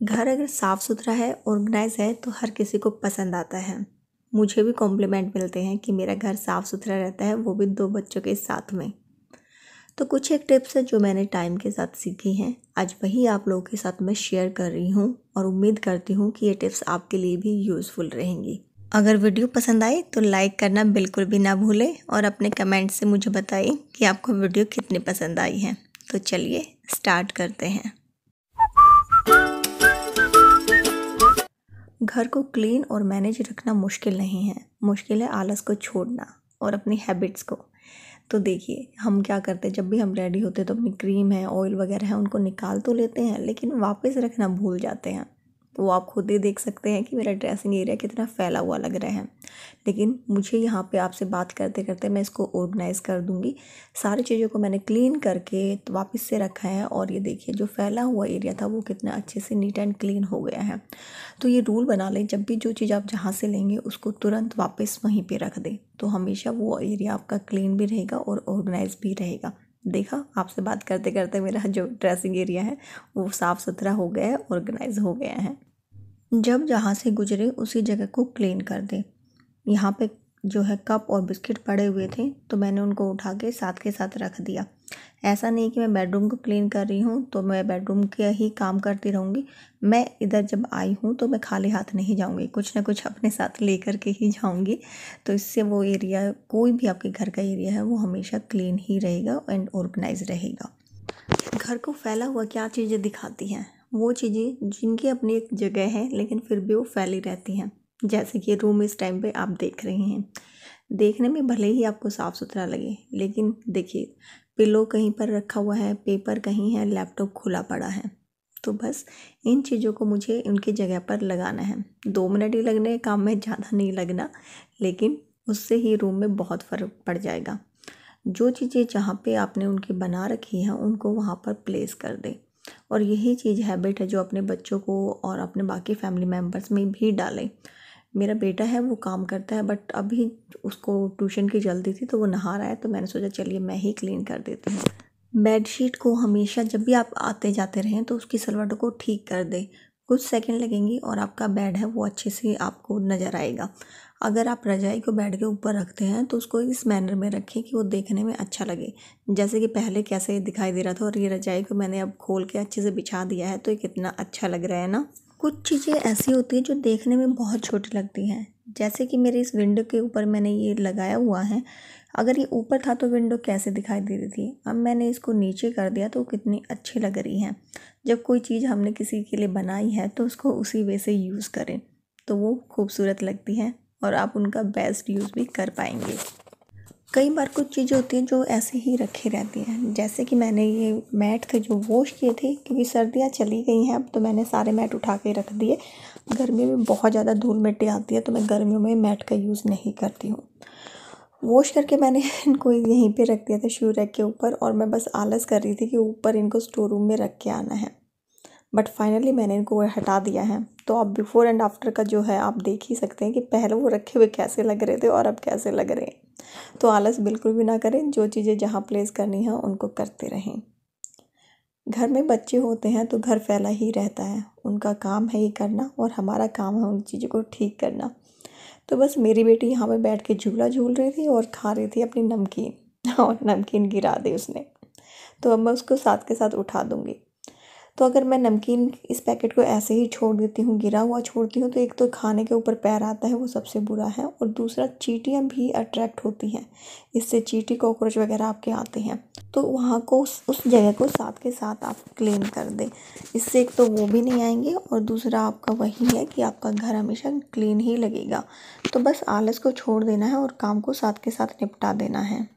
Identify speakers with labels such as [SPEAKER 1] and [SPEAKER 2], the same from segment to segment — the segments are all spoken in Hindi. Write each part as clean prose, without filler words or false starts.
[SPEAKER 1] घर अगर साफ़ सुथरा है, ऑर्गेनाइज है तो हर किसी को पसंद आता है। मुझे भी कॉम्प्लीमेंट मिलते हैं कि मेरा घर साफ़ सुथरा रहता है, वो भी 2 बच्चों के साथ में। तो कुछ एक टिप्स है जो मैंने टाइम के साथ सीखी हैं, आज वही आप लोगों के साथ मैं शेयर कर रही हूँ और उम्मीद करती हूँ कि ये टिप्स आपके लिए भी यूज़फुल रहेंगी। अगर वीडियो पसंद आए तो लाइक करना बिल्कुल भी ना भूलें और अपने कमेंट से मुझे बताइए कि आपको वीडियो कितनी पसंद आई है। तो चलिए स्टार्ट करते हैं। घर को क्लीन और मैनेज रखना मुश्किल नहीं है, मुश्किल है आलस को छोड़ना और अपनी हैबिट्स को। तो देखिए हम क्या करते हैं, जब भी हम रेडी होते हैं तो अपनी क्रीम है, ऑयल वगैरह है, उनको निकाल तो लेते हैं लेकिन वापस रखना भूल जाते हैं। तो वो आप खुद ही देख सकते हैं कि मेरा ड्रेसिंग एरिया कितना फैला हुआ लग रहा है। लेकिन मुझे यहाँ पे आपसे बात करते करते मैं इसको ऑर्गेनाइज़ कर दूँगी। सारी चीज़ों को मैंने क्लीन करके तो वापस से रखा है और ये देखिए जो फैला हुआ एरिया था वो कितना अच्छे से नीट एंड क्लीन हो गया है। तो ये रूल बना लें, जब भी जो चीज़ आप जहाँ से लेंगे उसको तुरंत वापस वहीं पे रख दें, तो हमेशा वो एरिया आपका क्लीन भी रहेगा और ऑर्गेनाइज भी रहेगा। देखा, आपसे बात करते करते मेरा जो ड्रेसिंग एरिया है वो साफ़ सुथरा हो गया है, ऑर्गेनाइज हो गया है। जब जहाँ से गुजरे उसी जगह को क्लीन कर दें। यहाँ पे जो है कप और बिस्किट पड़े हुए थे तो मैंने उनको उठा के साथ रख दिया। ऐसा नहीं कि मैं बेडरूम को क्लीन कर रही हूँ तो मैं बेडरूम के ही काम करती रहूँगी। मैं इधर जब आई हूँ तो मैं खाली हाथ नहीं जाऊँगी, कुछ ना कुछ अपने साथ लेकर के ही जाऊँगी। तो इससे वो एरिया, कोई भी आपके घर का एरिया है, वो हमेशा क्लीन ही रहेगा एंड ऑर्गेनाइज रहेगा। घर को फैला हुआ क्या चीज़ें दिखाती हैं? वो चीज़ें जिनकी अपनी एक जगह है लेकिन फिर भी वो फैली रहती हैं। जैसे कि रूम इस टाइम पे आप देख रहे हैं, देखने में भले ही आपको साफ़ सुथरा लगे लेकिन देखिए पिलो कहीं पर रखा हुआ है, पेपर कहीं है, लैपटॉप खुला पड़ा है। तो बस इन चीज़ों को मुझे उनकी जगह पर लगाना है। 2 मिनट ही लगने, काम में ज़्यादा नहीं लगना, लेकिन उससे ही रूम में बहुत फ़र्क पड़ जाएगा। जो चीज़ें जहाँ पे आपने उनकी बना रखी हैं उनको वहाँ पर प्लेस कर दें। और यही चीज़ हैबिट है जो अपने बच्चों को और अपने बाकी फैमिली मेम्बर्स में भी डालें। मेरा बेटा है वो काम करता है, बट अभी उसको ट्यूशन की जल्दी थी तो वो नहा रहा है, तो मैंने सोचा चलिए मैं ही क्लीन कर देती हूँ। बेडशीट को हमेशा जब भी आप आते जाते रहें तो उसकी सलवटों को ठीक कर दें। कुछ सेकंड लगेंगी और आपका बेड है वो अच्छे से आपको नज़र आएगा। अगर आप रज़ाई को बेड के ऊपर रखते हैं तो उसको इस मैनर में रखें कि वो देखने में अच्छा लगे। जैसे कि पहले कैसे दिखाई दे रहा था और ये रज़ाई को मैंने अब खोल के अच्छे से बिछा दिया है तो ये कितना अच्छा लग रहा है ना। कुछ चीज़ें ऐसी होती हैं जो देखने में बहुत छोटी लगती हैं, जैसे कि मेरे इस विंडो के ऊपर मैंने ये लगाया हुआ है। अगर ये ऊपर था तो विंडो कैसे दिखाई दे रही थी, अब मैंने इसको नीचे कर दिया तो कितनी अच्छी लग रही हैं। जब कोई चीज़ हमने किसी के लिए बनाई है तो उसको उसी वे से यूज़ करें तो वो खूबसूरत लगती हैं और आप उनका बेस्ट यूज़ भी कर पाएंगे। कई बार कुछ चीज़ें होती हैं जो ऐसे ही रखी रहती हैं, जैसे कि मैंने ये मैट थे जो वॉश किए थे, क्योंकि सर्दियाँ चली गई हैं अब तो मैंने सारे मैट उठा के रख दिए। गर्मियों में बहुत ज़्यादा धूल मिट्टी आती है तो मैं गर्मियों में मैट का यूज़ नहीं करती हूँ। वॉश करके मैंने इनको यहीं पे रख दिया था शू रैक के ऊपर, और मैं बस आलस कर रही थी कि ऊपर इनको स्टोर रूम में रख के आना है, बट फाइनली मैंने इनको हटा दिया है। तो अब बिफ़ोर एंड आफ्टर का जो है आप देख ही सकते हैं कि पहले वो रखे हुए कैसे लग रहे थे और अब कैसे लग रहे हैं। तो आलस बिल्कुल भी ना करें, जो चीज़ें जहाँ प्लेस करनी है उनको करते रहें। घर में बच्चे होते हैं तो घर फैला ही रहता है, उनका काम है ये करना और हमारा काम है उन चीज़ों को ठीक करना। तो बस मेरी बेटी यहाँ पे बैठ के झूला झूल रही थी और खा रही थी अपनी नमकीन और नमकीन गिरा दी उसने। तो अब मैं उसको साथ के साथ उठा दूँगी। तो अगर मैं नमकीन इस पैकेट को ऐसे ही छोड़ देती हूँ, गिरा हुआ छोड़ती हूँ, तो एक तो खाने के ऊपर पैर आता है, वो सबसे बुरा है, और दूसरा चींटियाँ भी अट्रैक्ट होती हैं, इससे चींटी कॉकरोच वगैरह आपके आते हैं। तो वहाँ को उस जगह को साथ के साथ आप क्लीन कर दें। इससे एक तो वो भी नहीं आएंगे और दूसरा आपका वही है कि आपका घर हमेशा क्लीन ही लगेगा। तो बस आलस को छोड़ देना है और काम को साथ के साथ निपटा देना है।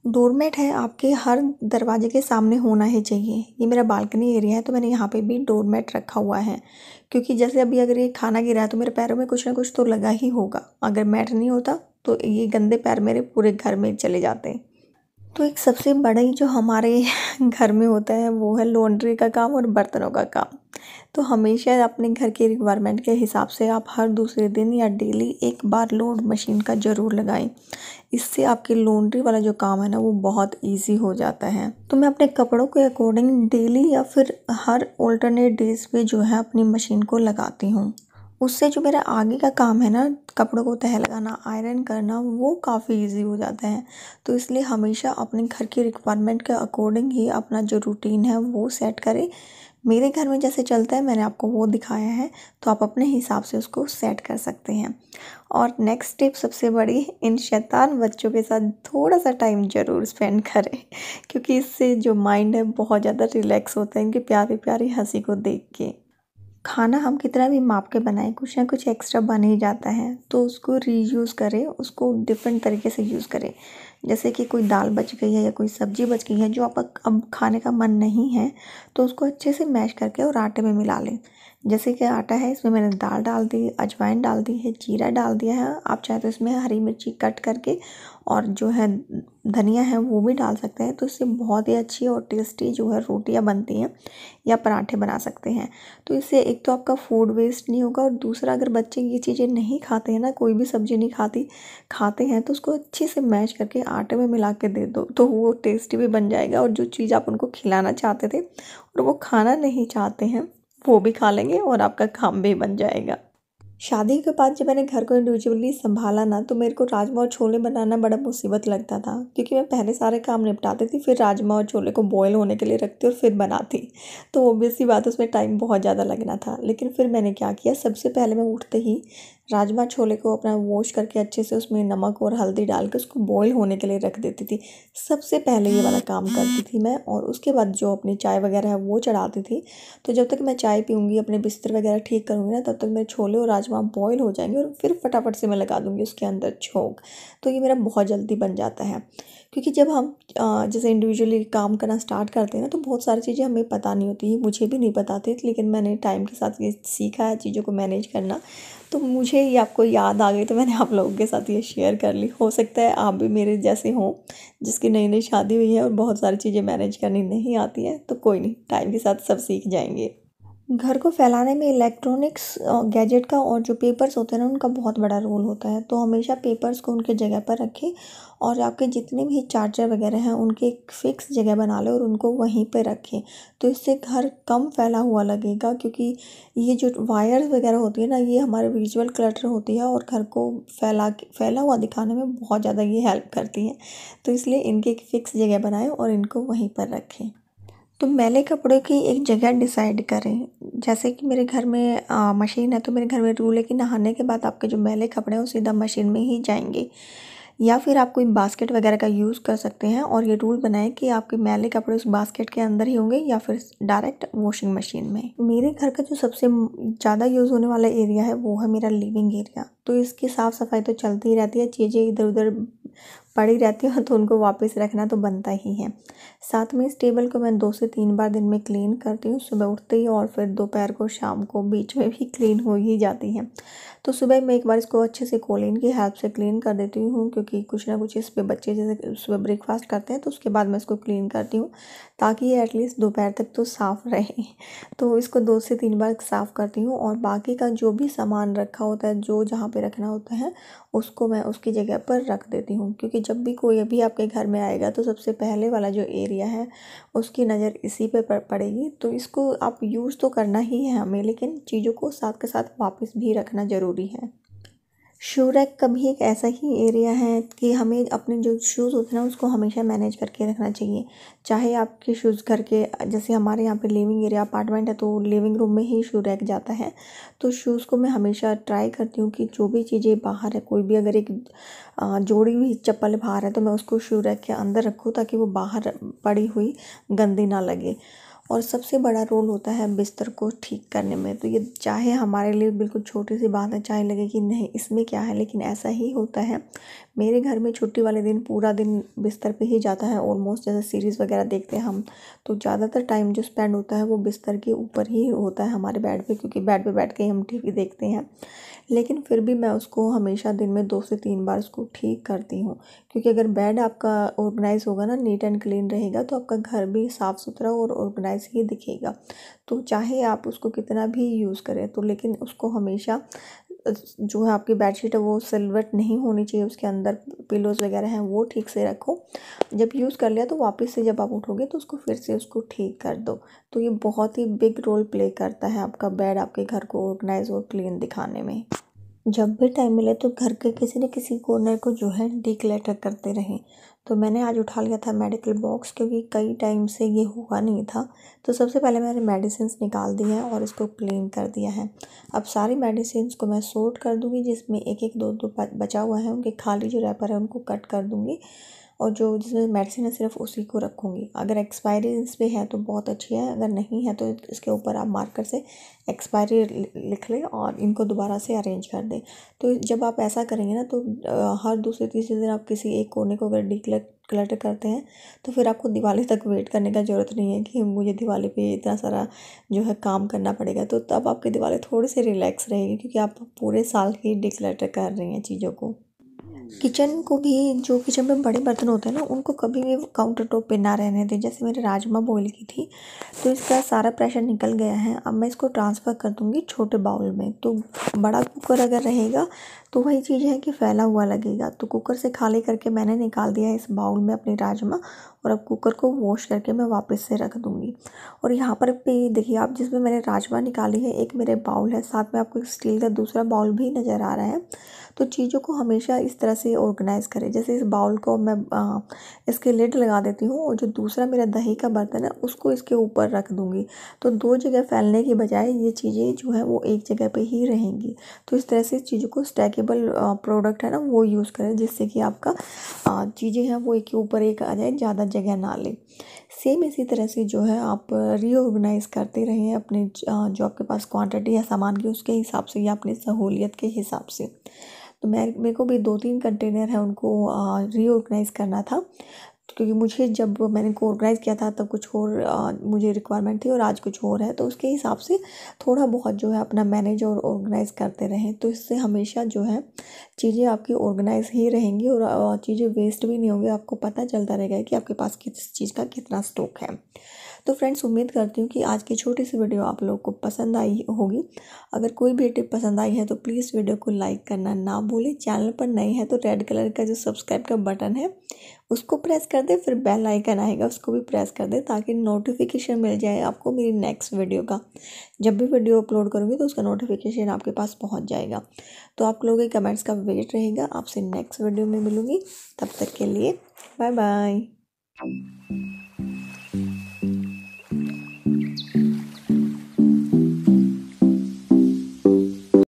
[SPEAKER 1] डोरमेट है आपके हर दरवाजे के सामने होना ही चाहिए। ये मेरा बालकनी एरिया है तो मैंने यहाँ पे भी डोरमेट रखा हुआ है, क्योंकि जैसे अभी अगर ये खाना गिरा है तो मेरे पैरों में कुछ ना कुछ तो लगा ही होगा। अगर मैट नहीं होता तो ये गंदे पैर मेरे पूरे घर में चले जाते हैं। तो एक सबसे बड़ा ही जो हमारे घर में होता है वो है लॉन्ड्री का काम और बर्तनों का काम। तो हमेशा अपने घर के रिक्वायरमेंट के हिसाब से आप हर दूसरे दिन या डेली एक बार लोड मशीन का ज़रूर लगाएं। इससे आपकी लॉन्ड्री वाला जो काम है ना वो बहुत इजी हो जाता है। तो मैं अपने कपड़ों के अकॉर्डिंग डेली या फिर हर ऑल्टरनेट डेज पे जो है अपनी मशीन को लगाती हूँ। उससे जो मेरा आगे का काम है ना, कपड़ों को तह लगाना, आयरन करना, वो काफ़ी इजी हो जाता है। तो इसलिए हमेशा अपने घर की रिक्वायरमेंट के अकॉर्डिंग ही अपना जो रूटीन है वो सेट करें। मेरे घर में जैसे चलता है मैंने आपको वो दिखाया है, तो आप अपने हिसाब से उसको सेट कर सकते हैं। और नेक्स्ट टिप सबसे बड़ी, इन शैतान बच्चों के साथ थोड़ा सा टाइम ज़रूर स्पेंड करें, क्योंकि इससे जो माइंड है बहुत ज़्यादा रिलैक्स होता है इनकी प्यारी प्यारी हंसी को देख के। खाना हम कितना भी माप के बनाएं, कुछ ना कुछ एक्स्ट्रा बन ही जाता है, तो उसको रीयूज़ करें, उसको डिफरेंट तरीके से यूज़ करें। जैसे कि कोई दाल बच गई है या कोई सब्ज़ी बच गई है जो आप अब खाने का मन नहीं है, तो उसको अच्छे से मैश करके और आटे में मिला लें। जैसे कि आटा है, इसमें मैंने दाल डाल दी, अजवाइन डाल दी है, जीरा डाल दिया है। आप चाहे तो इसमें हरी मिर्ची कट करके और जो है धनिया है वो भी डाल सकते हैं। तो इससे बहुत ही अच्छी और टेस्टी जो है रोटियां बनती हैं या पराठे बना सकते हैं। तो इससे एक तो आपका फूड वेस्ट नहीं होगा, और दूसरा अगर बच्चे ये चीज़ें नहीं खाते हैं ना, कोई भी सब्ज़ी नहीं खाते हैं, तो उसको अच्छे से मैश करके आटे में मिला के दे दो, तो वो टेस्टी भी बन जाएगा। और जो चीज़ आप उनको खिलाना चाहते थे और वो खाना नहीं चाहते हैं, वो भी खा लेंगे और आपका काम भी बन जाएगा। शादी के बाद जब मैंने घर को इंडिविजुअली संभाला ना, तो मेरे को राजमा और छोले बनाना बड़ा मुसीबत लगता था, क्योंकि मैं पहले सारे काम निपटाती थी, फिर राजमा और छोले को बॉयल होने के लिए रखती और फिर बनाती। तो ऑब्वियस सी बात, उसमें टाइम बहुत ज़्यादा लगना था। लेकिन फिर मैंने क्या किया, सबसे पहले मैं उठते ही राजमा छोले को अपना वॉश करके अच्छे से उसमें नमक और हल्दी डाल के उसको बॉयल होने के लिए रख देती थी। सबसे पहले ये वाला काम करती थी मैं, और उसके बाद जो अपनी चाय वगैरह है वो चढ़ाती थी। तो जब तक मैं चाय पीऊँगी, अपने बिस्तर वगैरह ठीक करूँगी ना, तब तक मेरे छोले और राजमा बॉयल हो जाएंगे और फिर फटाफट से मैं लगा दूँगी उसके अंदर छोंक। तो ये मेरा बहुत जल्दी बन जाता है। क्योंकि जब हम जैसे इंडिविजुअली काम करना स्टार्ट करते हैं ना, तो बहुत सारी चीज़ें हमें पता नहीं होती, मुझे भी नहीं पता थी, लेकिन मैंने टाइम के साथ ये सीखा है चीज़ों को मैनेज करना। तो मुझे ये आपको याद आ गई, तो मैंने आप लोगों के साथ ये शेयर कर ली। हो सकता है आप भी मेरे जैसे हों, जिसकी नई नई शादी हुई है और बहुत सारी चीज़ें मैनेज करनी नहीं आती हैं। तो कोई नहीं, टाइम के साथ सब सीख जाएंगे। घर को फैलाने में इलेक्ट्रॉनिक्स गैजेट का और जो पेपर्स होते हैं ना, उनका बहुत बड़ा रोल होता है। तो हमेशा पेपर्स को उनके जगह पर रखें, और आपके जितने भी चार्जर वगैरह हैं उनके एक फ़िक्स जगह बना लें और उनको वहीं पे रखें। तो इससे घर कम फैला हुआ लगेगा, क्योंकि ये जो वायर्स वगैरह होती है ना, ये हमारे विजुअल क्लटर होती है और घर को फैला हुआ दिखाने में बहुत ज़्यादा ये हेल्प करती हैं। तो इसलिए इनकी एक फ़िक्स जगह बनाएं और इनको वहीं पर रखें। तो मैले कपड़ों की एक जगह डिसाइड करें। जैसे कि मेरे घर में मशीन है, तो मेरे घर में रूल है कि नहाने के बाद आपके जो मैले कपड़े हैं वो सीधा मशीन में ही जाएंगे, या फिर आप कोई बास्केट वगैरह का यूज़ कर सकते हैं। और ये रूल बनाएं कि आपके मैले कपड़े उस बास्केट के अंदर ही होंगे या फिर डायरेक्ट वॉशिंग मशीन में। मेरे घर का जो सबसे ज़्यादा यूज़ होने वाला एरिया है वो है मेरा लिविंग एरिया। तो इसकी साफ़ सफाई तो चलती ही रहती है, चीज़ें इधर उधर पड़ी रहती हैं तो उनको वापस रखना तो बनता ही है। साथ में इस टेबल को मैं 2 से 3 बार दिन में क्लीन करती हूँ, सुबह उठते ही और फिर दोपहर को, शाम को, बीच में भी क्लीन हो ही जाती हैं। तो सुबह मैं एक बार इसको अच्छे से कोलिन की हेल्प से क्लीन कर देती हूँ, क्योंकि कुछ ना कुछ इस पे बच्चे जैसे सुबह ब्रेकफास्ट करते हैं, तो उसके बाद मैं इसको क्लीन करती हूँ, ताकि ये एटलीस्ट दोपहर तक तो साफ़ रहे। तो इसको 2 से 3 बार साफ़ करती हूँ, और बाकी का जो भी सामान रखा होता है, जो जहाँ पे रखना होता है, उसको मैं उसकी जगह पर रख देती हूँ। क्योंकि जब भी कोई अभी आपके घर में आएगा, तो सबसे पहले वाला जो एरिया है उसकी नज़र इसी पे पड़ेगी। तो इसको आप यूज़ तो करना ही है हमें, लेकिन चीज़ों को साथ के साथ वापस भी रखना ज़रूरी है। शू रैक का भी एक ऐसा ही एरिया है कि हमें अपने जो शूज़ होते हैं ना, उसको हमेशा मैनेज करके रखना चाहिए। चाहे आपके शूज़ घर के, जैसे हमारे यहाँ पे लिविंग एरिया अपार्टमेंट है, तो लिविंग रूम में ही शू रैक जाता है। तो शूज़ को मैं हमेशा ट्राई करती हूँ कि जो भी चीज़ें बाहर है, कोई भी अगर एक जोड़ी हुई चप्पल बाहर है, तो मैं उसको शू रैक के अंदर रखूँ, ताकि वो बाहर पड़ी हुई गंदी ना लगे। और सबसे बड़ा रोल होता है बिस्तर को ठीक करने में। तो ये चाहे हमारे लिए बिल्कुल छोटी सी बात है, चाहे लगे कि नहीं इसमें क्या है, लेकिन ऐसा ही होता है। मेरे घर में छुट्टी वाले दिन पूरा दिन बिस्तर पे ही जाता है ऑलमोस्ट। जैसे सीरीज़ वगैरह देखते हैं हम, तो ज़्यादातर टाइम जो स्पेंड होता है वो बिस्तर के ऊपर ही होता है हमारे बेड पे, क्योंकि बेड पे बैठ के ही हम टीवी देखते हैं। लेकिन फिर भी मैं उसको हमेशा दिन में 2 से 3 बार उसको ठीक करती हूँ, क्योंकि अगर बेड आपका ऑर्गेनाइज होगा ना, नीट एंड क्लीन रहेगा, तो आपका घर भी साफ़ सुथरा और ऑर्गेनाइज ही दिखेगा। तो चाहे आप उसको कितना भी यूज़ करें, तो लेकिन उसको हमेशा जो है आपकी बेडशीट है वो सिलवट नहीं होनी चाहिए, उसके अंदर पिलोज़ वगैरह हैं वो ठीक से रखो। जब यूज़ कर लिया तो वापस से जब आप उठोगे तो उसको फिर से उसको ठीक कर दो। तो ये बहुत ही बिग रोल प्ले करता है आपका बेड आपके घर को ऑर्गेनाइज और क्लीन दिखाने में। जब भी टाइम मिले तो घर के किसी न किसी कोने को जो है डिक्लटर करते रहें। तो मैंने आज उठा लिया था मेडिकल बॉक्स, क्योंकि कई टाइम से ये हुआ नहीं था। तो सबसे पहले मैंने मेडिसिन्स निकाल दी हैं और इसको क्लीन कर दिया है। अब सारी मेडिसिन्स को मैं सॉर्ट कर दूँगी, जिसमें एक एक दो दो बचा हुआ है उनके खाली जो रैपर है उनको कट कर दूँगी, और जो जिसमें मेडिसिन है सिर्फ उसी को रखूँगी। अगर एक्सपायरी इस पे है तो बहुत अच्छी है, अगर नहीं है तो इसके ऊपर आप मार्कर से एक्सपायरी लिख लें और इनको दोबारा से अरेंज कर दें। तो जब आप ऐसा करेंगे ना, तो हर दूसरे तीसरे दिन आप किसी एक कोने को अगर क्लटर करते हैं तो फिर आपको दिवाली तक वेट करने का ज़रूरत नहीं है कि मुझे दिवाली पे इतना सारा जो है काम करना पड़ेगा। तो तब आपकी दिवाली थोड़ी सी रिलैक्स रहेगी, क्योंकि आप पूरे साल ही डिक्लटर कर रही हैं चीज़ों को। किचन को भी, जो किचन में बड़े बर्तन होते हैं ना, उनको कभी भी काउंटर टॉप पे ना रहने दें। जैसे मेरे राजमा बॉईल की थी, तो इसका सारा प्रेशर निकल गया है। अब मैं इसको ट्रांसफ़र कर दूँगी छोटे बाउल में। तो बड़ा कुकर अगर रहेगा तो वही चीज़ है कि फैला हुआ लगेगा। तो कुकर से खाली करके मैंने निकाल दिया है इस बाउल में अपने राजमा, और अब कुकर को वॉश करके मैं वापस से रख दूँगी। और यहाँ पर भी देखिए आप, जिसमें मैंने राजमा निकाली है, एक मेरे बाउल है, साथ में आपको एक स्टील का दूसरा बाउल भी नज़र आ रहा है। तो चीज़ों को हमेशा इस तरह से ऑर्गेनाइज़ करें। जैसे इस बाउल को मैं इसके लिड लगा देती हूँ, और जो दूसरा मेरा दही का बर्तन है उसको इसके ऊपर रख दूँगी। तो 2 जगह फैलने की बजाय ये चीज़ें जो है वो एक जगह पे ही रहेंगी। तो इस तरह से चीज़ों को स्टैकेबल प्रोडक्ट है ना वो यूज़ करें, जिससे कि आपका चीज़ें हैं वो एक के ऊपर एक आ जाए, ज़्यादा जगह ना ले। सेम इसी तरह से जो है आप रीऑर्गेनाइज़ करते रहें अपने जो आपके पास क्वांटिटी है सामान की, उसके हिसाब से या अपनी सहूलियत के हिसाब से। तो मेरे को भी 2-3 कंटेनर है उनको रीऑर्गेनाइज़ करना था, क्योंकि मुझे जब मैंने इनको ऑर्गेनाइज़ किया था तब कुछ और मुझे रिक्वायरमेंट थी और आज कुछ और है। तो उसके हिसाब से थोड़ा बहुत जो है अपना मैनेज और ऑर्गेनाइज़ करते रहें, तो इससे हमेशा जो है चीज़ें आपकी ऑर्गेनाइज़ ही रहेंगी और चीज़ें वेस्ट भी नहीं होंगी। आपको पता चलता रहेगा कि आपके पास किस चीज़ का कितना स्टॉक है। तो फ्रेंड्स, उम्मीद करती हूँ कि आज की छोटी सी वीडियो आप लोगों को पसंद आई होगी। अगर कोई भी टिप पसंद आई है तो प्लीज़ वीडियो को लाइक करना ना भूलें। चैनल पर नए हैं तो रेड कलर का जो सब्सक्राइब का बटन है उसको प्रेस कर दें, फिर बेल आइकन आएगा उसको भी प्रेस कर दें, ताकि नोटिफिकेशन मिल जाए आपको मेरी नेक्स्ट वीडियो का। जब भी वीडियो अपलोड करूँगी तो उसका नोटिफिकेशन आपके पास पहुँच जाएगा। तो आप लोगों के कमेंट्स का वेट रहेगा। आपसे नेक्स्ट वीडियो में मिलूँगी, तब तक के लिए बाय बाय।